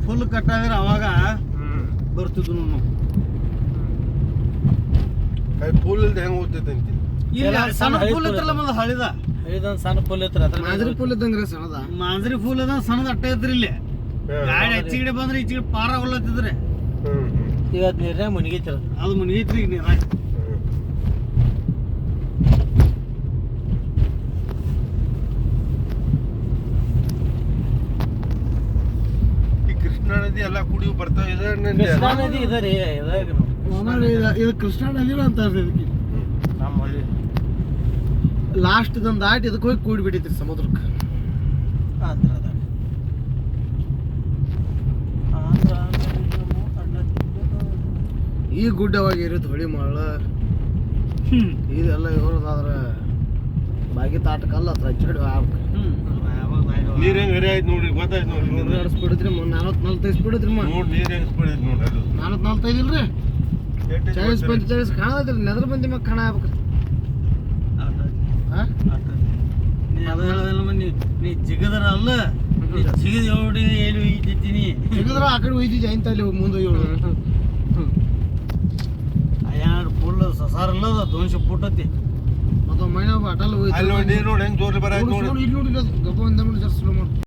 Full ಕಟ್ಟಾದ್ರೆ ಅವಾಗ ಬರ್ತಿದ್ವು ನಾವು. ಫುಲ್ ಇಲ್ದ ಹೆಂಗ್ ಓದ್ತೈತೆ ಅಂತ ಇಲ್ಲ ಸಣ್ಣ ಫುಲ್ ಇತ್ತಲ್ಲ ಮೊದಲು ಹಳಿದ ಸಣ್ಣ ಫುಲ್ ಐತ್ರ ಮಾಂಜರಿ ಫುಲ್ ಇದ್ದಂಗ್ರಿ ಸಣ್ಣದ. ಮಾಂಜರಿ ಫುಲ್ ಅದ ಸಣ್ಣದ ಅಟ್ಟ ಐತ್ರಿ ಇಲ್ಲಿ. ಗಾಡಿ ಹೆಚ್ಚಿಗಡೆ ಬಂದ್ರೆ ಈಚೆಗೆ ಪಾರ ಹೊಲ್ಲತ್ತಿದ್ರಿ. ಇವತ್ತು ನೀರ್ನಾಗ ಮುನಿಗೈತಿರ ಅದು ಮುನಿಗೈತ್ರಿ ಈಗ ನೀರಾಗ. ಈ ಕೃಷ್ಣಾ ನದಿ ಎಲ್ಲ ಕುಡಿಯು ಬರ್ತಾವ ಕೃಷ್ಣಾ ನದಿ ಇದೆ ರೀ ಇದು ಕೃಷ್ಣಾ ನದಿನ ಅಂತಾರ್ರಿ ಇದಕ್ಕೆ. ನಮ್ಮ ಹಳ್ಳಿ ಲಾಸ್ಟ್ ಇದೊಂದು ದಾಟಿ ಇದಕ್ಕೆ ಹೋಗಿ ಕೂಡಿಬಿಟ್ಟೈತ್ರಿ ಸಮುದ್ರಕ್ಕೆ. ಆಂಧ್ರದ ಈ ಗುಡ್ಡವಾಗಿ ಇರುತ್ತೆ ಹೊಳಿ ಮಳ್ಳ ಇದೆಲ್ಲ ಇವ್ರದಾದ್ರೆ ಬಾಗಿ ತಾಟಕಲ್ಲ ಹತ್ರ ಹಚ್ಚಿಕಡೆ ನೀರ್ ಹೆಂಗ್ ಹರಿ ಆಯ್ತು ನೋಡ್ರಿ ಗೊತ್ತಾಯ್ತು ನೋಡ್ರಿ. 102 ಸ್ಪೀಡ್ ಐತ್ರಿ 40-45 ಸ್ಪೀಡ್ ಐತ್ರಿ. ನೋಡ್ ನೀರ್ ಹೆಂಗ್ ಸ್ಪೀಡ್ ಐತಿ ನೋಡ್ರಿ ಅದು 40-45 ಇಲ್ರಿ 40-45 ಕಾಣದೈತ್ರಿ. ನೆದ್ರ ಮಂದಿ ಮಗ ಕಾಣ ಆಗ್ಬೇಕ್ರಿ. ನೀ ಜಿಗದರ ಅಲ್ಲ ಜಿಗದ ನೋಡಿ ಏನು ಇದ್ದೀನಿ ಜಿಗದ್ರ ಆ ಕಡೆ ಒಯ್ದಿದ್ದೆ ಇಂತ ಅಲ್ಲಿ ಮುಂದೆ ಅಯ್ಯಾಡ್ ಫುಲ್ ಸಸಾರಲ್ಲ 200 ಫೂಟ್ ಐತಿ. ಅದು ಮೈನಾ ಅಟಲ್ ಅಲ್ಲಿ ನೋಡಿ ನೀರ್ ನೋಡಿ ಹೆಂಗ್ ಜೋರ್ ಬರ ನೋಡಿ ಇಲ್ಲಿ ನೋಡಿ ಗಬ್ಬ ಒಂದ ಜರ್ಸ್ ಸ್ಲೋ ಮಾಡಿ